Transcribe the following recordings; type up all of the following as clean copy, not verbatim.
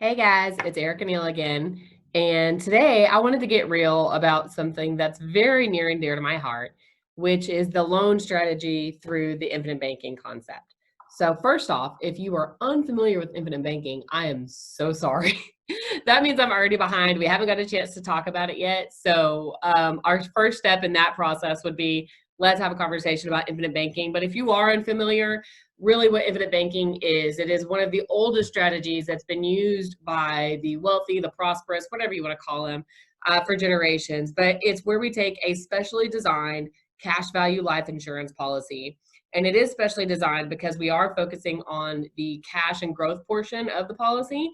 Hey guys, it's Eric and Neil again. And today I wanted to get real about something that's very near and dear to my heart, which is the loan strategy through the infinite banking concept. So, first off, if you are unfamiliar with infinite banking, I am so sorry. That means I'm already behind. We haven't got a chance to talk about it yet. So, our first step in that process would be let's have a conversation about infinite banking. But if you are unfamiliar, really what infinite banking is, it is one of the oldest strategies that's been used by the wealthy, the prosperous, whatever you want to call them, for generations. But it's where we take a specially designed cash value life insurance policy. And it is specially designed because we are focusing on the cash and growth portion of the policy,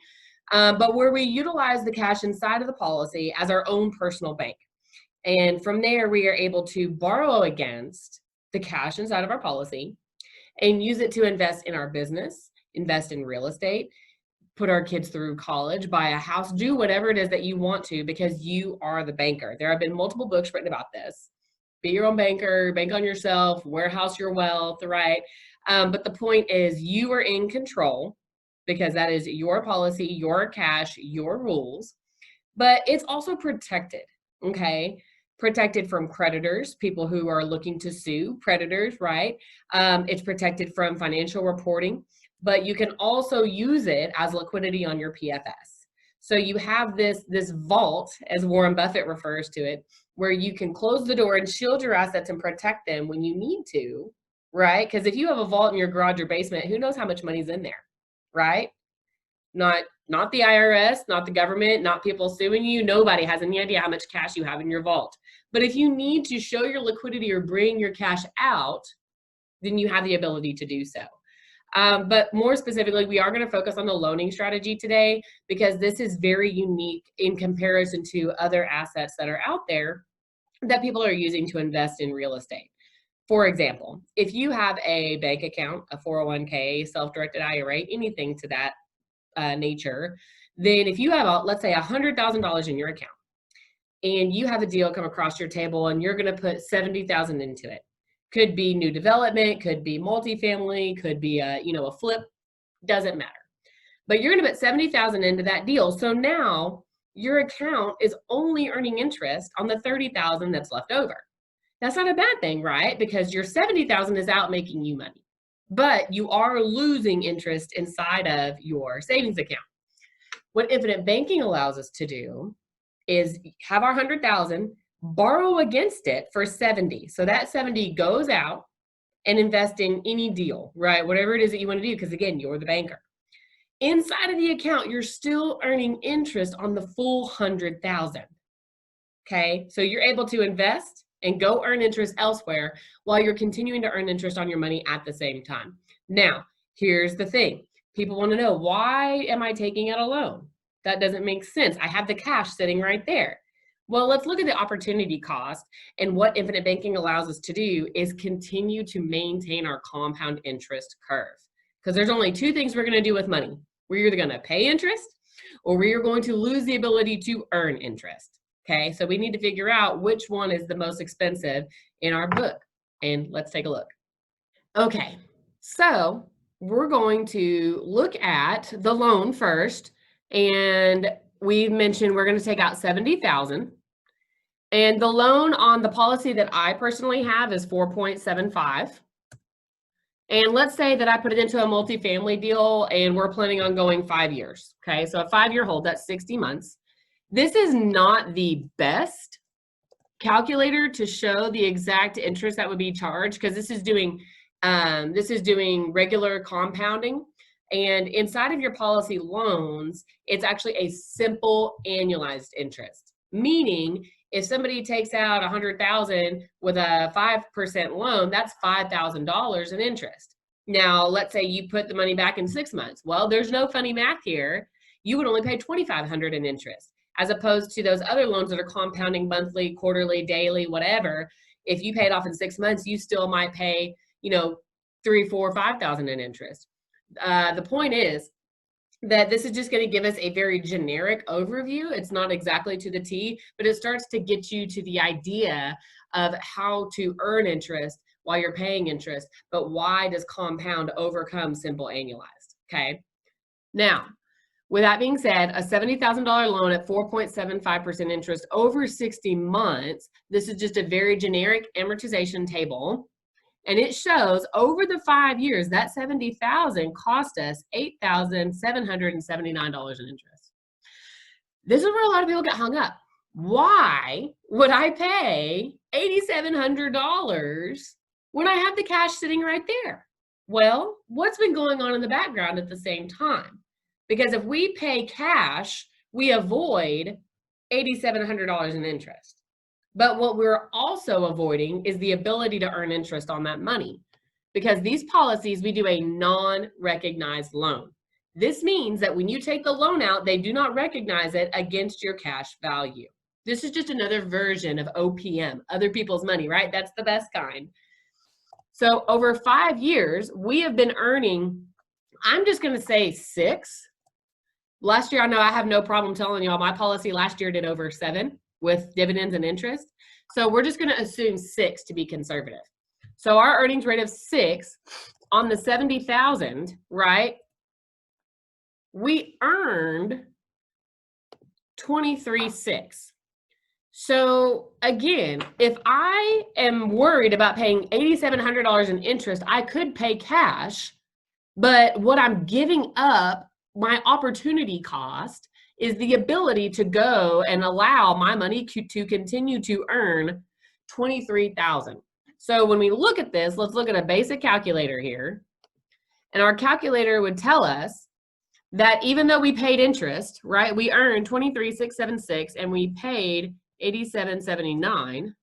but where we utilize the cash inside of the policy as our own personal bank. And from there, we are able to borrow against the cash inside of our policy and use it to invest in our business, invest in real estate, put our kids through college, buy a house, do whatever it is that you want to because you are the banker. There have been multiple books written about this. Be your own banker, bank on yourself, warehouse your wealth, right? But the point is you are in control because that is your policy, your cash, your rules, but it's also protected, okay? Protected from creditors, people who are looking to sue, predators, right? It's protected from financial reporting, but you can also use it as liquidity on your PFS. So you have this vault, as Warren Buffett refers to it, where you can close the door and shield your assets and protect them when you need to, right? Because if you have a vault in your garage or basement, who knows how much money's in there, right? Not the IRS, not the government, not people suing you. Nobody has any idea how much cash you have in your vault. But if you need to show your liquidity or bring your cash out, then you have the ability to do so. But more specifically, we are going to focus on the loaning strategy today because this is very unique in comparison to other assets that are out there that people are using to invest in real estate. For example, if you have a bank account, a 401k, self-directed IRA, anything to that nature, then if you have, let's say, $100,000 in your account and you have a deal come across your table and you're going to put 70,000 into it, could be new development, could be multifamily, could be a flip, doesn't matter. But you're going to put 70,000 into that deal. So now your account is only earning interest on the 30,000 that's left over. That's not a bad thing, right? Because your 70,000 is out making you money, but you are losing interest inside of your savings account. What infinite banking allows us to do is have our 100,000, borrow against it for 70. So that 70 goes out and invest in any deal, right? Whatever it is that you want to do, because again, you're the banker. Inside of the account, you're still earning interest on the full 100,000. Okay, so you're able to invest and go earn interest elsewhere while you're continuing to earn interest on your money at the same time. Now, here's the thing. People want to know, why am I taking out a loan? That doesn't make sense. I have the cash sitting right there. Well, let's look at the opportunity cost, and what infinite banking allows us to do is continue to maintain our compound interest curve. Because there's only two things we're going to do with money. We're either going to pay interest or we are going to lose the ability to earn interest. Okay, so we need to figure out which one is the most expensive in our book. And let's take a look. Okay, so we're going to look at the loan first. And we mentioned we're going to take out 70,000. And the loan on the policy that I personally have is 4.75. And let's say that I put it into a multifamily deal and we're planning on going 5 years. Okay, so a 5-year hold, that's 60 months. This is not the best calculator to show the exact interest that would be charged because this is doing regular compounding. And inside of your policy loans, it's actually a simple annualized interest. Meaning, if somebody takes out 100,000 with a 5% loan, that's $5,000 in interest. Now, let's say you put the money back in 6 months. Well, there's no funny math here. You would only pay $2,500 in interest, as opposed to those other loans that are compounding monthly, quarterly, daily, whatever. If you pay it off in 6 months, you still might pay, $3,000, $4,000, $5,000 in interest. The point is that this is just going to give us a very generic overview. It's not exactly to the T, but it starts to get you to the idea of how to earn interest while you're paying interest. But why does compound overcome simple annualized? Okay. Now, With that being said, a $70,000 loan at 4.75% interest over 60 months, this is just a very generic amortization table. And it shows over the 5 years, that $70,000 cost us $8,779 in interest. This is where a lot of people get hung up. Why would I pay $8,700 when I have the cash sitting right there? Well, what's been going on in the background at the same time? Because if we pay cash, we avoid $8,700 in interest. But what we're also avoiding is the ability to earn interest on that money. Because these policies, we do a non-recognized loan. This means that when you take the loan out, they do not recognize it against your cash value. This is just another version of OPM, other people's money, right? That's the best kind. So over 5 years, we have been earning, I'm just going to say 6. Last year, I know I have no problem telling y'all my policy last year did over 7 with dividends and interest. So we're just going to assume 6 to be conservative. So our earnings rate of 6 on the 70,000, right? We earned 23.6. So again, if I am worried about paying $8,700 in interest, I could pay cash, but what I'm giving up, my opportunity cost, is the ability to go and allow my money to continue to earn $23,000. So when we look at this, let's look at a basic calculator here. And our calculator would tell us that even though we paid interest, right, we earned 23,676 and we paid 87.79.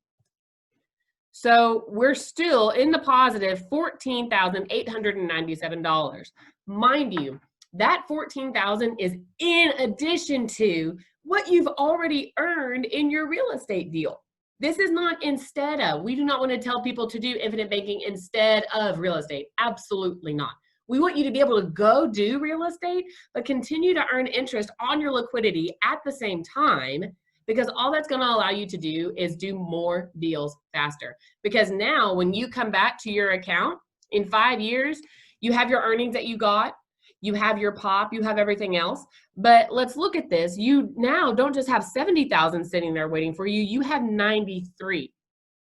So we're still in the positive $14,897. Mind you, that $14,000 is in addition to what you've already earned in your real estate deal. This is not instead of. We do not want to tell people to do infinite banking instead of real estate. Absolutely not. We want you to be able to go do real estate, but continue to earn interest on your liquidity at the same time, because all that's going to allow you to do is do more deals faster. Because now when you come back to your account in 5 years, you have your earnings that you got, you have your pop, you have everything else. But let's look at this. You now don't just have 70,000 sitting there waiting for you, you have 93.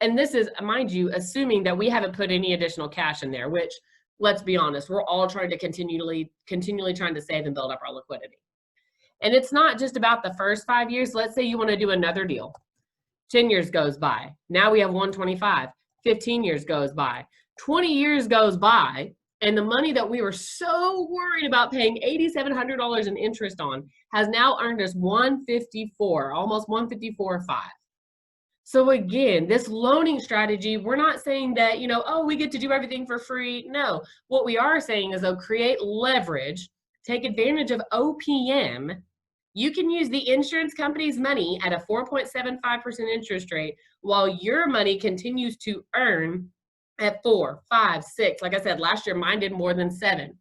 And this is, mind you, assuming that we haven't put any additional cash in there, which, let's be honest, we're all trying to continually trying to save and build up our liquidity. And it's not just about the first 5 years. Let's say you want to do another deal. 10 years goes by. Now we have 125. 15 years goes by. 20 years goes by. And the money that we were so worried about paying $8,700 in interest on has now earned us 154, almost 154.5. So again, this loaning strategy, we're not saying that, oh, we get to do everything for free. No, what we are saying is, though, create leverage, take advantage of OPM. You can use the insurance company's money at a 4.75% interest rate while your money continues to earn at 4, 5, 6. Like I said, last year mine did more than 7.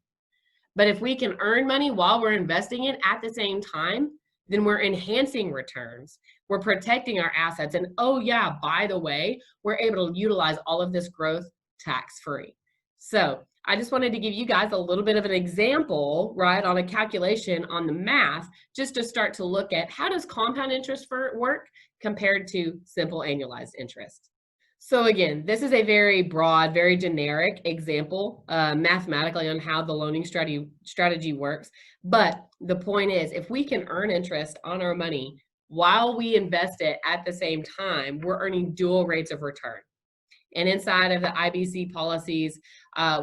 But if we can earn money while we're investing it at the same time, then we're enhancing returns. We're protecting our assets. And oh yeah, by the way, we're able to utilize all of this growth tax-free. So I just wanted to give you guys a little bit of an example, right, on a calculation on the math, just to start to look at how does compound interest work compared to simple annualized interest. So again, this is a very broad, very generic example mathematically on how the loaning strategy works. But the point is, if we can earn interest on our money while we invest it at the same time, we're earning dual rates of return. And inside of the IBC policies,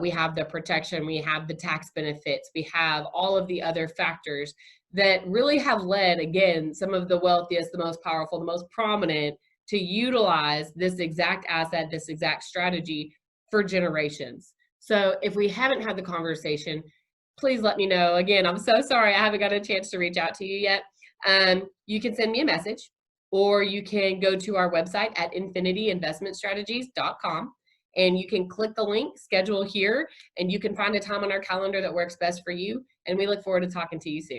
we have the protection, we have the tax benefits, we have all of the other factors that really have led, again, some of the wealthiest, the most powerful, the most prominent to utilize this exact asset, this exact strategy for generations. So if we haven't had the conversation, please let me know. Again, I'm so sorry I haven't got a chance to reach out to you yet. You can send me a message, or you can go to our website at infinityinvestmentstrategies.com, and you can click the link, schedule here, and you can find a time on our calendar that works best for you. And we look forward to talking to you soon.